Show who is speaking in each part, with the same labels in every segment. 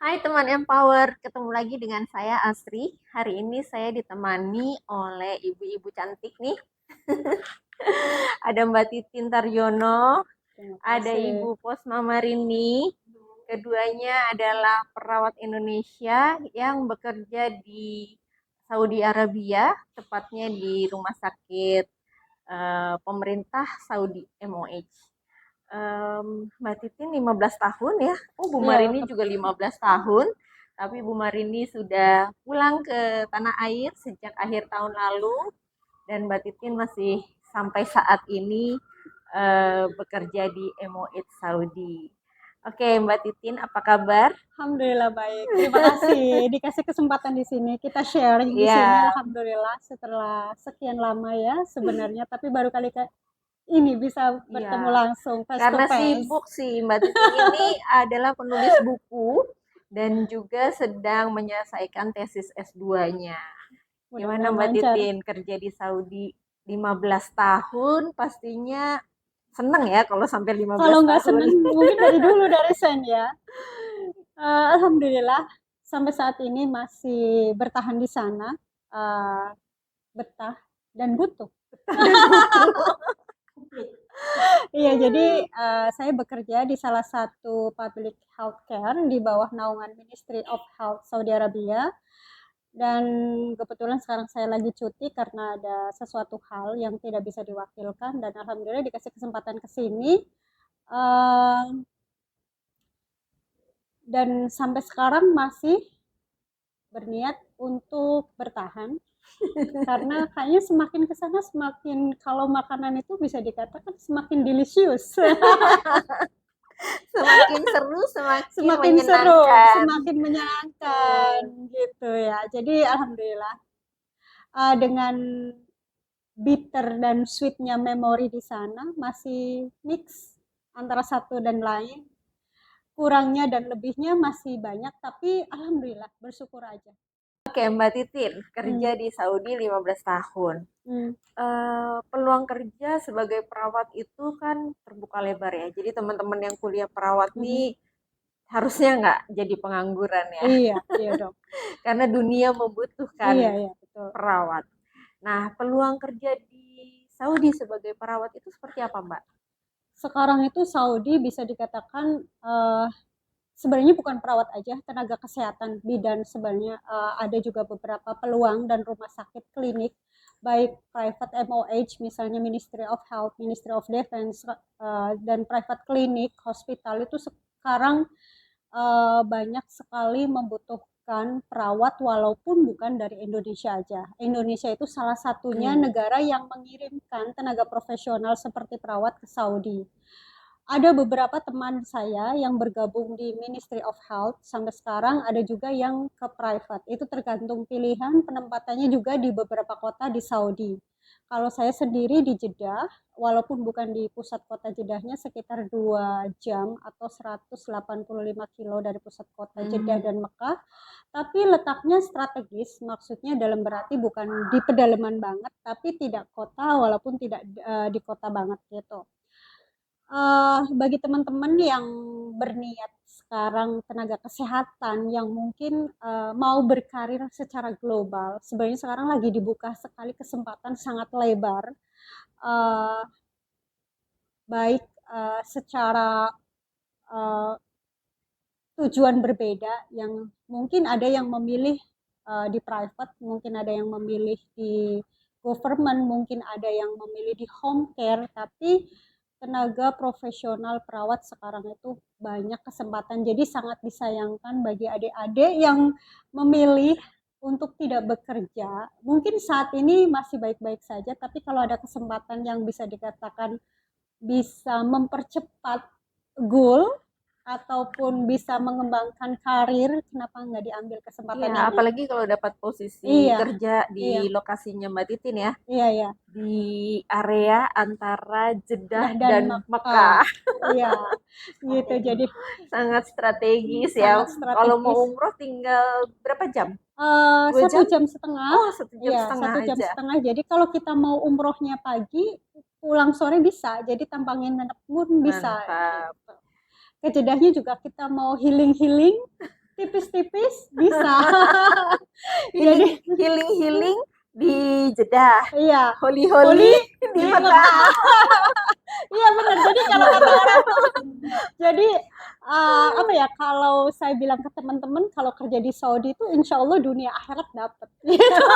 Speaker 1: Hai teman Empower, ketemu lagi dengan saya Asri. Hari ini saya ditemani oleh ibu-ibu cantik nih. Ada Mbak Titin Taryono,
Speaker 2: Terima
Speaker 1: ada
Speaker 2: kasih.
Speaker 1: Ibu Posma Marini. Keduanya adalah perawat Indonesia yang bekerja di Saudi Arabia, tepatnya di Rumah Sakit Pemerintah Saudi MOH. Mbak Titin 15 tahun ya. Oh, Bu
Speaker 2: Iya,
Speaker 1: Marini juga 15 tahun. Tapi Bu Marini sudah pulang ke tanah air sejak akhir tahun lalu dan Mbak Titin masih sampai saat ini bekerja di MOH Saudi. Oke, Mbak Titin, apa kabar?
Speaker 2: alhamdulillah baik. Terima kasih dikasih kesempatan di sini. Kita sharing di sini.
Speaker 1: Ya,
Speaker 2: Alhamdulillah setelah sekian lama ya sebenarnya, tapi baru kali ini bisa bertemu
Speaker 1: ya.
Speaker 2: langsung face to
Speaker 1: Karena
Speaker 2: face.
Speaker 1: sibuk sih, Mbak Titin ini adalah penulis buku dan juga sedang menyelesaikan tesis S2-nya. Gimana
Speaker 2: Mudah-mudahan
Speaker 1: Mbak
Speaker 2: lancar.
Speaker 1: Titin kerja di Saudi 15 tahun pastinya seneng ya kalau sampai
Speaker 2: Kalau
Speaker 1: 15
Speaker 2: nggak
Speaker 1: tahun.
Speaker 2: seneng, mungkin dari dulu dari sen ya. Alhamdulillah sampai saat ini masih bertahan di sana, eh, betah dan butuh.
Speaker 1: Dan butuh.
Speaker 2: Iya, jadi saya bekerja di salah satu public healthcare di bawah naungan Ministry of Health Saudi Arabia. Dan kebetulan sekarang saya lagi cuti karena ada sesuatu hal yang tidak bisa diwakilkan dan alhamdulillah dikasih kesempatan ke sini. Eh, dan sampai sekarang masih berniat untuk bertahan karena kayaknya semakin ke sana semakin kalau makanan itu bisa dikatakan semakin delicious.
Speaker 1: Semakin seru, semakin
Speaker 2: Semakin seru,
Speaker 1: menyenangkan.
Speaker 2: semakin menyenangkan gitu ya. Jadi alhamdulillah dengan bitter dan sweetnya memori di sana masih mix antara satu dan lain. Kurangnya dan lebihnya masih banyak, tapi alhamdulillah bersyukur aja.
Speaker 1: Oke, Mbak Titin, kerja
Speaker 2: Hmm,
Speaker 1: di Saudi 15 tahun.
Speaker 2: hmm,
Speaker 1: Peluang kerja sebagai perawat itu kan terbuka lebar ya. Jadi teman-teman yang kuliah perawat
Speaker 2: hmm.
Speaker 1: nih harusnya nggak jadi pengangguran ya.
Speaker 2: Iya, iya dong.
Speaker 1: Karena dunia
Speaker 2: Iya,
Speaker 1: membutuhkan
Speaker 2: iya betul.
Speaker 1: perawat. Nah, peluang kerja di Saudi sebagai perawat itu seperti apa, Mbak?
Speaker 2: Sekarang itu Saudi bisa dikatakan sebenarnya bukan perawat aja, tenaga kesehatan bidan sebenarnya ada juga beberapa peluang dan rumah sakit klinik baik private MOH misalnya Ministry of Health, Ministry of Defense dan private clinic, hospital itu sekarang banyak sekali membutuhkan perawat walaupun bukan dari Indonesia aja. Indonesia itu salah satunya
Speaker 1: Hmm.
Speaker 2: negara yang mengirimkan tenaga profesional seperti perawat ke Saudi. Ada beberapa teman saya yang bergabung di Ministry of Health sampai sekarang, ada juga yang ke private. Itu tergantung pilihan penempatannya juga di beberapa kota di Saudi. Kalau saya sendiri di Jeddah, walaupun bukan di pusat kota Jeddahnya sekitar 2 jam atau 185 kilo dari pusat kota Jeddah
Speaker 1: Hmm.
Speaker 2: dan Mekah, tapi letaknya strategis, maksudnya dalam berarti bukan di pedalaman banget, tapi tidak kota walaupun tidak di kota banget gitu. Bagi teman-teman yang berniat sekarang tenaga kesehatan yang mungkin mau berkarir secara global, sebenarnya sekarang lagi dibuka sekali kesempatan sangat lebar, uh, baik secara uh, tujuan berbeda, yang mungkin ada yang memilih di private, mungkin ada yang memilih di government, mungkin ada yang memilih di home care, tapi tenaga profesional perawat sekarang itu banyak kesempatan. Jadi sangat disayangkan bagi adik-adik yang memilih untuk tidak bekerja. Mungkin saat ini masih baik-baik saja, tapi kalau ada kesempatan yang bisa dikatakan bisa mempercepat goal ataupun bisa mengembangkan karir, kenapa nggak diambil
Speaker 1: Iya,
Speaker 2: kesempatan ini?
Speaker 1: apalagi kalau dapat posisi
Speaker 2: Iya,
Speaker 1: kerja di
Speaker 2: iya,
Speaker 1: lokasinya Mbak Titin ya,
Speaker 2: iya, iya.
Speaker 1: di area antara Jeddah
Speaker 2: Jeddah dan
Speaker 1: dan
Speaker 2: Makkah.
Speaker 1: Mekah.
Speaker 2: Iya, gitu. Jadi
Speaker 1: Sangat strategis ya.
Speaker 2: sangat
Speaker 1: Kalau mau
Speaker 2: strategis.
Speaker 1: umroh tinggal berapa jam? Dua
Speaker 2: Satu
Speaker 1: jam?
Speaker 2: jam setengah,
Speaker 1: Oh, 1 jam
Speaker 2: iya
Speaker 1: setengah
Speaker 2: satu jam
Speaker 1: aja.
Speaker 2: setengah. Jadi kalau kita mau umrohnya pagi, pulang sore bisa. Jadi tampangin nenek pun bisa.
Speaker 1: Mantap.
Speaker 2: Gitu. Ke Jedahnya juga kita mau healing-healing, tipis-tipis bisa.
Speaker 1: Healing,
Speaker 2: Jadi
Speaker 1: healing di Jeddah,
Speaker 2: iya,
Speaker 1: holy
Speaker 2: holy
Speaker 1: di
Speaker 2: di
Speaker 1: Mekah.
Speaker 2: Mekah. Iya benar. Jadi kalau kata orang tuh, jadi apa ya? Kalau saya bilang ke teman-teman, kalau kerja di Saudi itu insya Allah dunia akhirat dapat. Gitu.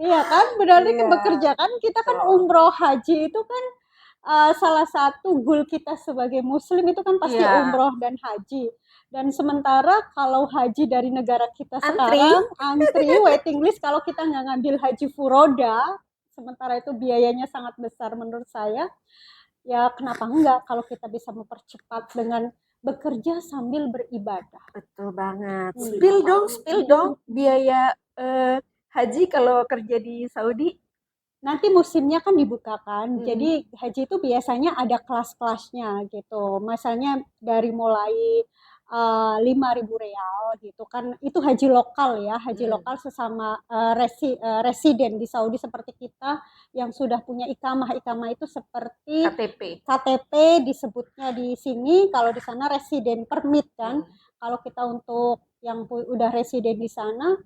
Speaker 2: Iya kan, berarti
Speaker 1: Iya,
Speaker 2: bekerja kan kita kan
Speaker 1: betul.
Speaker 2: umroh haji itu kan salah satu goal kita sebagai muslim itu kan pasti
Speaker 1: Iya,
Speaker 2: umroh dan haji. Dan sementara kalau haji dari negara kita
Speaker 1: antri.
Speaker 2: sekarang antri waiting list kalau kita nggak ngambil haji furoda, sementara itu biayanya sangat besar menurut saya. Ya kenapa enggak kalau kita bisa mempercepat dengan bekerja sambil beribadah.
Speaker 1: Betul banget.
Speaker 2: Hmm.
Speaker 1: Spill dong biaya haji kalau kerja di Saudi.
Speaker 2: Nanti musimnya kan dibukakan,
Speaker 1: Mm-mm.
Speaker 2: jadi haji itu biasanya ada kelas-kelasnya gitu. Misalnya dari mulai 5.000 real gitu kan, itu haji lokal ya, haji lokal sesama residen di Saudi seperti kita yang sudah punya ikamah. Ikamah itu seperti
Speaker 1: KTP.
Speaker 2: KTP disebutnya di sini, kalau di sana residen permit kan. Kalau kita untuk yang udah residen di sana,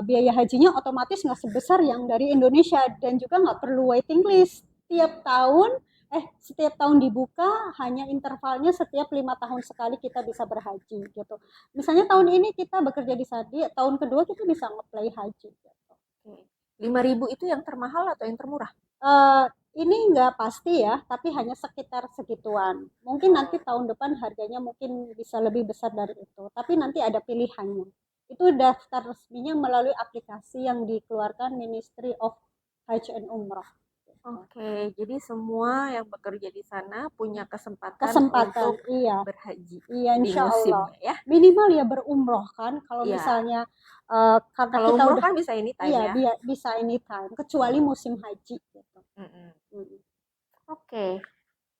Speaker 2: biaya hajinya otomatis nggak sebesar yang dari Indonesia dan juga nggak perlu waiting list setiap tahun dibuka, hanya intervalnya setiap 5 tahun sekali kita bisa berhaji gitu. Misalnya tahun ini kita bekerja di Saudi, tahun kedua kita bisa ngeplay haji gitu.
Speaker 1: 5.000 itu yang termahal atau yang termurah?
Speaker 2: Ini nggak pasti ya, tapi hanya sekitar segituan. Mungkin nanti tahun depan harganya mungkin bisa lebih besar dari itu, tapi nanti ada pilihannya. Itu daftar resminya melalui aplikasi yang dikeluarkan Ministry of Hajj and Umrah.
Speaker 1: Oke, jadi semua yang bekerja di sana punya kesempatan
Speaker 2: Kesempatan,
Speaker 1: untuk
Speaker 2: iya,
Speaker 1: berhaji
Speaker 2: iya
Speaker 1: di
Speaker 2: insya Allah.
Speaker 1: musimnya ya.
Speaker 2: Minimal ya berumroh kan, kalau
Speaker 1: Iya.
Speaker 2: misalnya karena
Speaker 1: Kalau
Speaker 2: kita
Speaker 1: umroh
Speaker 2: udah,
Speaker 1: kan bisa anytime
Speaker 2: iya
Speaker 1: ya.
Speaker 2: bisa anytime, kecuali musim haji gitu.
Speaker 1: Mm-mm.
Speaker 2: Mm.
Speaker 1: Oke,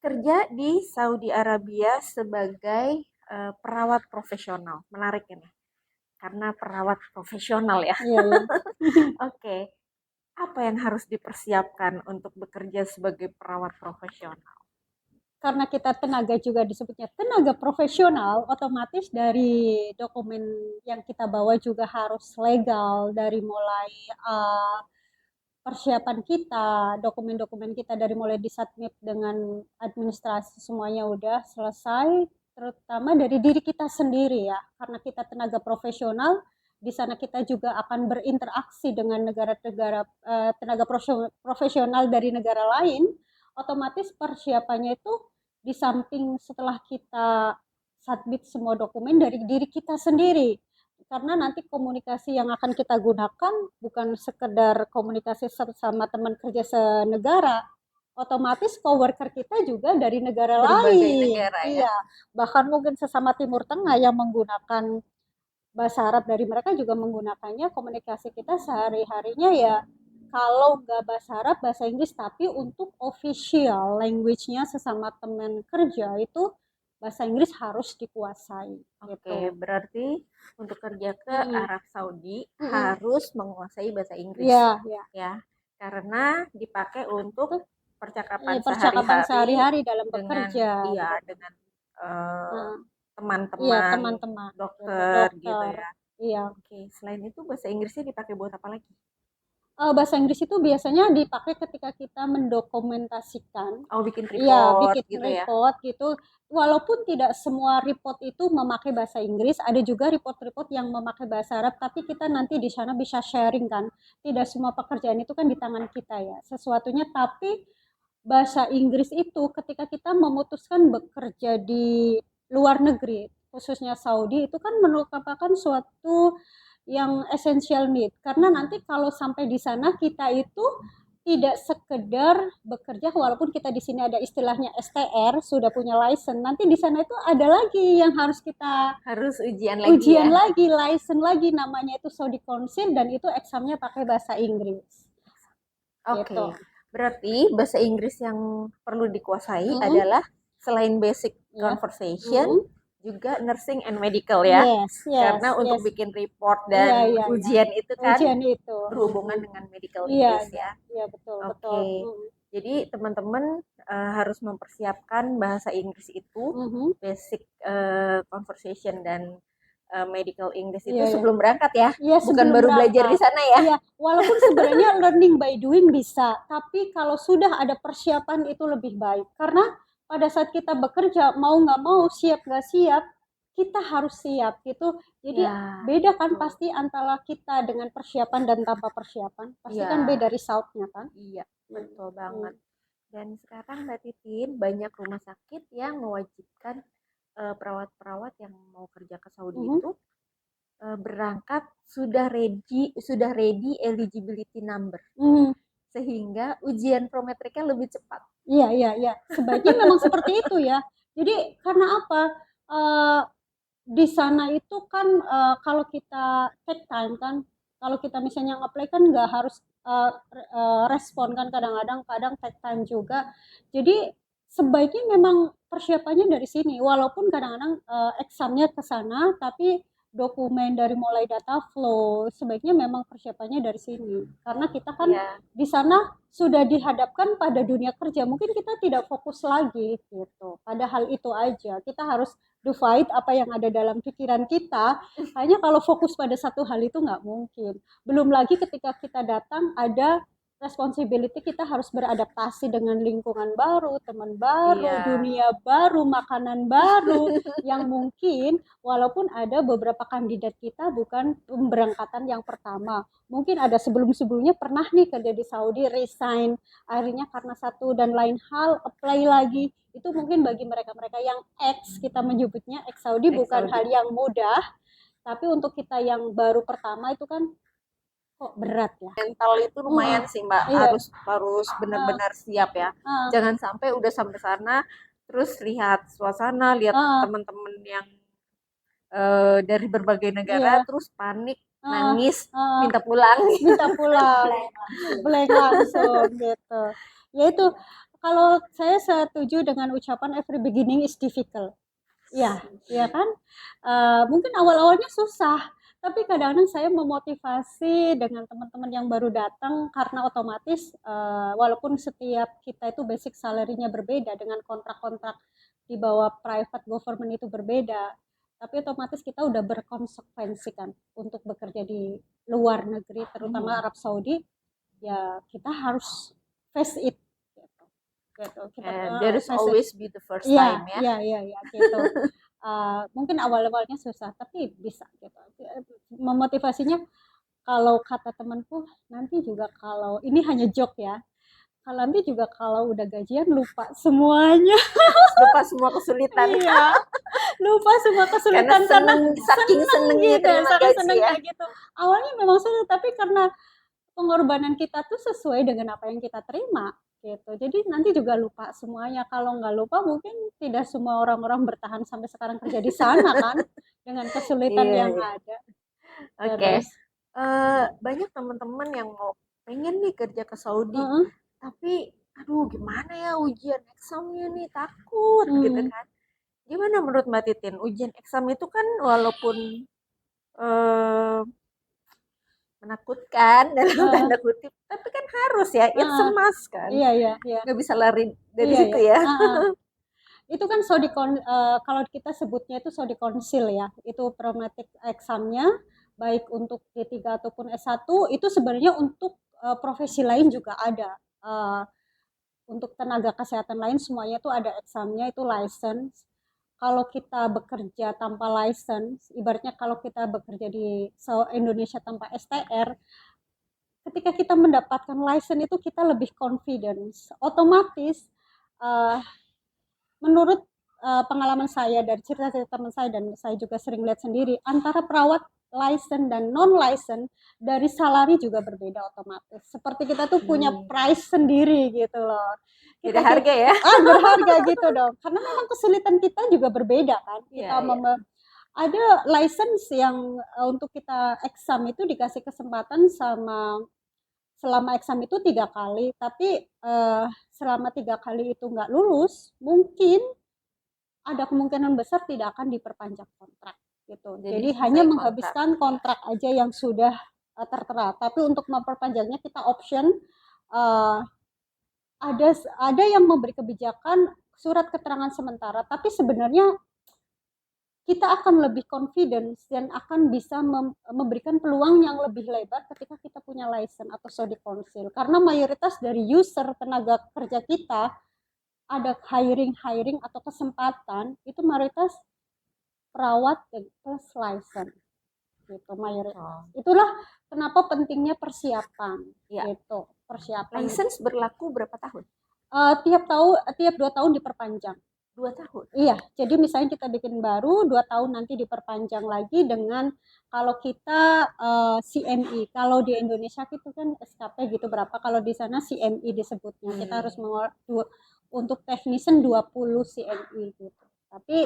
Speaker 1: kerja di Saudi Arabia sebagai perawat profesional. Menarik ini. Karena perawat profesional ya.
Speaker 2: Iya, iya.
Speaker 1: Oke, apa yang harus dipersiapkan untuk bekerja sebagai perawat profesional?
Speaker 2: Karena kita tenaga juga disebutnya tenaga profesional, otomatis dari dokumen yang kita bawa juga harus legal, dari mulai persiapan kita, dokumen-dokumen kita dari mulai disubmit dengan administrasi semuanya udah selesai, terutama dari diri kita sendiri ya, karena kita tenaga profesional, di sana kita juga akan berinteraksi dengan negara-negara tenaga profesional dari negara lain, otomatis persiapannya itu di samping setelah kita submit semua dokumen dari diri kita sendiri, karena nanti komunikasi yang akan kita gunakan bukan sekedar komunikasi sama teman kerja senegara, otomatis coworker kita juga dari negara
Speaker 1: Berbagai
Speaker 2: lain.
Speaker 1: negara ya.
Speaker 2: Iya, bahkan mungkin sesama Timur Tengah yang menggunakan bahasa Arab, dari mereka juga menggunakannya. Komunikasi kita sehari-harinya ya kalau nggak bahasa Arab, bahasa Inggris, tapi untuk official language-nya sesama teman kerja itu bahasa Inggris harus dikuasai.
Speaker 1: Oke,
Speaker 2: Gitu.
Speaker 1: berarti untuk kerja ke Arab Saudi harus menguasai bahasa Inggris.
Speaker 2: Iya, iya.
Speaker 1: Ya, karena dipakai untuk percakapan
Speaker 2: Percakapan
Speaker 1: sehari-hari
Speaker 2: sehari-hari dalam
Speaker 1: dengan
Speaker 2: bekerja.
Speaker 1: dengan
Speaker 2: Iya,
Speaker 1: teman-teman
Speaker 2: teman-teman gitu,
Speaker 1: dokter gitu
Speaker 2: dokter.
Speaker 1: ya.
Speaker 2: Iya.
Speaker 1: Oke, selain itu bahasa Inggrisnya dipakai buat apa lagi?
Speaker 2: Bahasa Inggris itu biasanya dipakai ketika kita mendokumentasikan.
Speaker 1: Oh, bikin
Speaker 2: Iya,
Speaker 1: report
Speaker 2: bikin
Speaker 1: gitu ya.
Speaker 2: report gitu. Walaupun tidak semua report itu memakai bahasa Inggris, ada juga report-report yang memakai bahasa Arab, tapi kita nanti di sana bisa sharing kan. Tidak semua pekerjaan itu kan di tangan kita ya, sesuatunya. Tapi bahasa Inggris itu ketika kita memutuskan bekerja di luar negeri, khususnya Saudi, itu kan merupakan suatu yang essential need. Karena nanti kalau sampai di sana kita itu tidak sekedar bekerja, walaupun kita di sini ada istilahnya STR, sudah punya license. Nanti di sana itu ada lagi yang harus kita
Speaker 1: Harus ujian lagi
Speaker 2: ujian
Speaker 1: ya.
Speaker 2: lagi, license lagi, namanya itu Saudi Council, dan itu examnya pakai bahasa Inggris.
Speaker 1: Oke,
Speaker 2: Gitu.
Speaker 1: berarti bahasa Inggris yang perlu dikuasai adalah selain basic conversation, juga nursing and medical ya.
Speaker 2: Yes,
Speaker 1: Karena untuk bikin report dan
Speaker 2: Iya,
Speaker 1: ujian itu kan
Speaker 2: ujian itu.
Speaker 1: berhubungan dengan medical
Speaker 2: Iya,
Speaker 1: English ya.
Speaker 2: iya betul,
Speaker 1: Oke.
Speaker 2: betul.
Speaker 1: Jadi teman-teman harus mempersiapkan bahasa Inggris itu, basic conversation dan medical English itu
Speaker 2: Iya, iya.
Speaker 1: sebelum berangkat ya,
Speaker 2: Iya,
Speaker 1: bukan
Speaker 2: sebelum
Speaker 1: baru belajar di
Speaker 2: berangkat.
Speaker 1: sana ya.
Speaker 2: Iya, walaupun sebenarnya learning by doing bisa, tapi kalau sudah ada persiapan itu lebih baik. Karena pada saat kita bekerja, mau nggak mau, siap nggak siap, kita harus siap gitu. Jadi
Speaker 1: Ya,
Speaker 2: beda kan
Speaker 1: betul.
Speaker 2: pasti antara kita dengan persiapan dan tanpa persiapan. Pasti
Speaker 1: Iya.
Speaker 2: kan beda resultnya kan.
Speaker 1: Iya, betul banget. Dan sekarang Mbak Titin, banyak rumah sakit yang mewajibkan perawat-perawat yang mau kerja ke Saudi itu berangkat sudah ready eligibility number, sehingga ujian prometriknya lebih cepat.
Speaker 2: Iya, iya, iya. Sebaiknya memang seperti itu ya. Jadi karena apa? Di sana itu kan kalau kita take time kan, kalau kita misalnya apply kan nggak harus respon kan, kadang take time juga. Jadi sebaiknya memang persiapannya dari sini, walaupun kadang-kadang examnya ke sana, tapi dokumen dari mulai data flow sebaiknya memang persiapannya dari sini, karena kita kan di sana sudah dihadapkan pada dunia kerja, mungkin kita tidak fokus lagi gitu. Padahal itu aja kita harus divide apa yang ada dalam pikiran kita. Hanya kalau fokus pada satu hal itu nggak mungkin. Belum lagi ketika kita datang ada responsibility, kita harus beradaptasi dengan lingkungan baru, teman baru, dunia baru, makanan baru, yang mungkin walaupun ada beberapa kandidat kita bukan pemberangkatan yang pertama. Mungkin ada sebelum-sebelumnya pernah nih kerja di Saudi, resign, akhirnya karena satu dan lain hal apply lagi. Itu mungkin bagi mereka-mereka yang ex, kita menyebutnya ex Saudi, bukan hal yang mudah, tapi untuk kita yang baru pertama itu kan kok berat ya.
Speaker 1: Mental itu lumayan sih Mbak, harus benar-benar siap ya. Jangan sampai udah sampai sana terus lihat suasana, lihat teman-teman yang dari berbagai negara terus panik, nangis, minta pulang
Speaker 2: blank langsung gitu. Yaitu kalau saya setuju dengan ucapan every beginning is difficult. Ya, ya kan? Mungkin awal-awalnya susah, tapi kadang-kadang saya memotivasi dengan teman-teman yang baru datang, karena otomatis walaupun setiap kita itu basic salary-nya berbeda, dengan kontrak-kontrak di bawah private government itu berbeda, tapi otomatis kita udah berkonsekuensi kan untuk bekerja di luar negeri, terutama Arab Saudi, ya kita harus face it gitu.
Speaker 1: There is always be the first time ya.
Speaker 2: Iya gitu. Mungkin awal-awalnya susah, tapi bisa gitu. Memotivasinya, kalau kata temanku, nanti juga kalau ini hanya joke ya, kalau nanti juga kalau udah gajian lupa semuanya.
Speaker 1: Lupa semua kesulitan.
Speaker 2: Iya, lupa semua kesulitan karena
Speaker 1: saking senengnya terima gaji ya.
Speaker 2: gitu. Awalnya memang sulit, tapi karena pengorbanan kita tuh sesuai dengan apa yang kita terima gitu. Jadi nanti juga lupa semuanya. Kalau nggak lupa, mungkin tidak semua orang-orang bertahan sampai sekarang kerja di sana kan, dengan kesulitan yang ada.
Speaker 1: Oke. Banyak teman-teman yang mau pengen nih kerja ke Saudi, tapi aduh gimana ya ujian examnya nih, takut gitu kan. Gimana menurut Mbak Titin? Ujian exam itu kan walaupun menakutkan dalam tanda kutip, tapi kan harus ya, it's a must kan.
Speaker 2: Iya.
Speaker 1: Nggak bisa lari dari situ ya.
Speaker 2: Itu kan kalau kita sebutnya itu Sodikonsil ya, itu prometric examnya, baik untuk D3 ataupun S1, itu sebenarnya untuk profesi lain juga ada. Untuk tenaga kesehatan lain semuanya itu ada examnya, itu license. Kalau kita bekerja tanpa license, ibaratnya kalau kita bekerja di Indonesia tanpa STR, ketika kita mendapatkan license itu kita lebih confidence. Otomatis menurut pengalaman saya dari cerita-cerita teman saya, dan saya juga sering lihat sendiri, antara perawat license dan non license dari salary juga berbeda otomatis. Seperti kita tuh punya price sendiri gitu loh.
Speaker 1: Kita harga ya.
Speaker 2: Berharga gitu dong. Karena memang kesulitan kita juga berbeda kan. Kita ada license yang untuk kita exam itu dikasih kesempatan selama exam itu 3 kali, tapi selama 3 kali itu nggak lulus, mungkin ada kemungkinan besar tidak akan diperpanjang kontrak gitu. Jadi hanya menghabiskan kontrak aja yang sudah tertera. Tapi untuk memperpanjangnya kita option ada yang memberi kebijakan surat keterangan sementara, tapi sebenarnya kita akan lebih confidence dan akan bisa memberikan peluang yang lebih lebar ketika kita punya license atau Saudi Council. Karena mayoritas dari user tenaga kerja kita ada hiring atau kesempatan itu mayoritas perawat plus license gitu mayoritas. Itulah kenapa pentingnya persiapan gitu. Persiapan.
Speaker 1: License berlaku berapa tahun?
Speaker 2: Tiap 2 tahun diperpanjang.
Speaker 1: 2 tahun.
Speaker 2: Iya, jadi misalnya kita bikin baru 2 tahun nanti diperpanjang lagi dengan kalau kita CME. Kalau di Indonesia itu kan SKP gitu berapa, kalau di sana CME disebutnya. Kita harus untuk technician 20 CME gitu. Tapi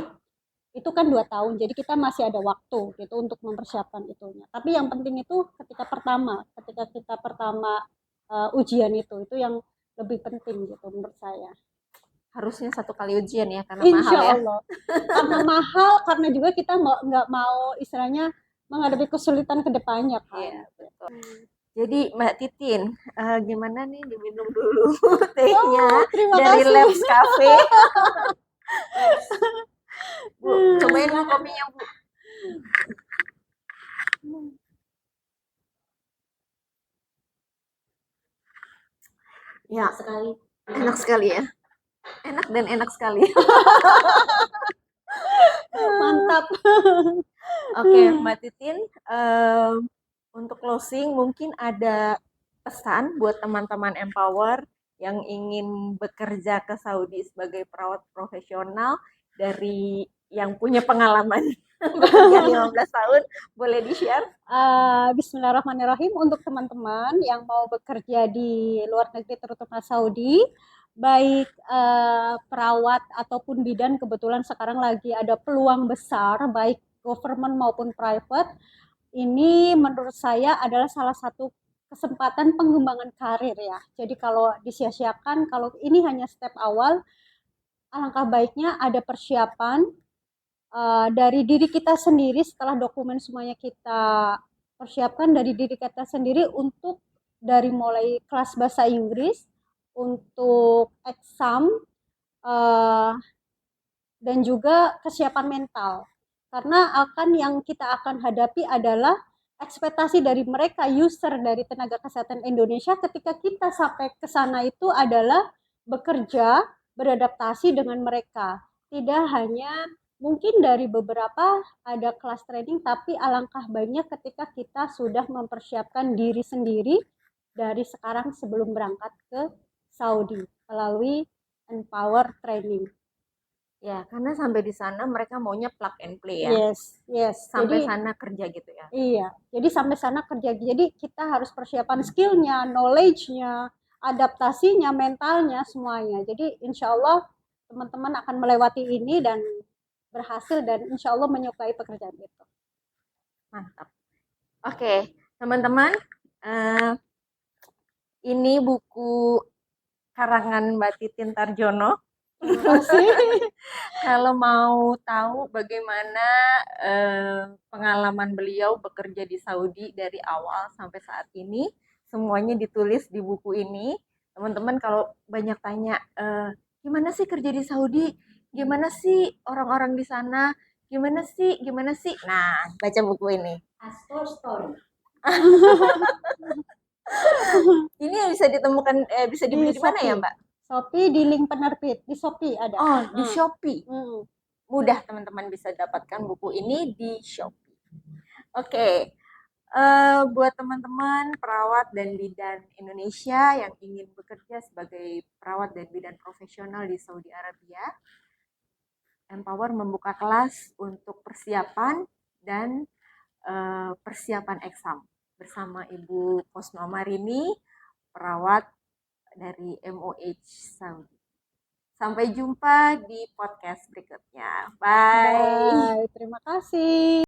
Speaker 2: itu kan 2 tahun, jadi kita masih ada waktu gitu untuk mempersiapkan itunya. Tapi yang penting itu ketika kita pertama ujian itu yang lebih penting gitu menurut saya.
Speaker 1: Harusnya 1 kali ujian ya, karena
Speaker 2: Insya
Speaker 1: mahal ya.
Speaker 2: Allah. Karena mahal, karena juga kita nggak mau istilahnya menghadapi kesulitan ke depannya kan.
Speaker 1: Iya, betul. Jadi Mbak Titin, gimana nih, diminum dulu tehnya dari
Speaker 2: kasih.
Speaker 1: Labs Cafe. Bu, cobain Bu kopinya Bu. Ya, enak sekali ya. Enak dan enak sekali.
Speaker 2: Mantap.
Speaker 1: Oke, Mbak Titin, untuk closing mungkin ada pesan buat teman-teman Empower yang ingin bekerja ke Saudi sebagai perawat profesional dari yang punya pengalaman bekerja 15 tahun, boleh di-share?
Speaker 2: Bismillahirrahmanirrahim. Untuk teman-teman yang mau bekerja di luar negeri terutama Saudi, baik perawat ataupun bidan, kebetulan sekarang lagi ada peluang besar baik government maupun private. Ini menurut saya adalah salah satu kesempatan pengembangan karir ya. Jadi kalau disia-siakan, kalau ini hanya step awal, alangkah baiknya ada persiapan dari diri kita sendiri. Setelah dokumen semuanya kita persiapkan dari diri kita sendiri, untuk dari mulai kelas bahasa Inggris, untuk exam, dan juga kesiapan mental. Karena yang kita akan hadapi adalah ekspektasi dari mereka, user dari tenaga kesehatan Indonesia, ketika kita sampai ke sana itu adalah bekerja, beradaptasi dengan mereka. Tidak hanya mungkin dari beberapa ada kelas training, tapi alangkah baiknya ketika kita sudah mempersiapkan diri sendiri dari sekarang sebelum berangkat ke Saudi melalui Empower Training.
Speaker 1: Ya, karena sampai di sana mereka maunya plug and play ya.
Speaker 2: Yes.
Speaker 1: Sampai
Speaker 2: jadi,
Speaker 1: sana kerja gitu ya.
Speaker 2: Iya, jadi sampai sana kerja. Jadi kita harus persiapan skillnya, knowledge-nya, adaptasinya, mentalnya, semuanya. Jadi insya Allah teman-teman akan melewati ini dan berhasil, dan insya Allah menyukai pekerjaan itu.
Speaker 1: Mantap. Oke, teman-teman, ini buku karangan Mbak Titin Tarjono.
Speaker 2: Terima kasih.
Speaker 1: Kalau mau tahu bagaimana pengalaman beliau bekerja di Saudi dari awal sampai saat ini, semuanya ditulis di buku ini. Teman-teman kalau banyak tanya, gimana sih kerja di Saudi? Gimana sih orang-orang di sana? Gimana sih? Nah, baca buku ini.
Speaker 2: Astor Story.
Speaker 1: Ini bisa ditemukan, bisa dibeli di mana ya, Mbak?
Speaker 2: Shopee, di link penerbit di Shopee ada.
Speaker 1: Oh, di Shopee. Mudah teman-teman bisa dapatkan buku ini di Shopee. Oke. Buat teman-teman perawat dan bidan Indonesia yang ingin bekerja sebagai perawat dan bidan profesional di Saudi Arabia, Empower membuka kelas untuk persiapan dan persiapan exam bersama Ibu Kosma Marini, perawat dari MOH Saudi. Sampai jumpa di podcast berikutnya. Bye.
Speaker 2: Terima kasih.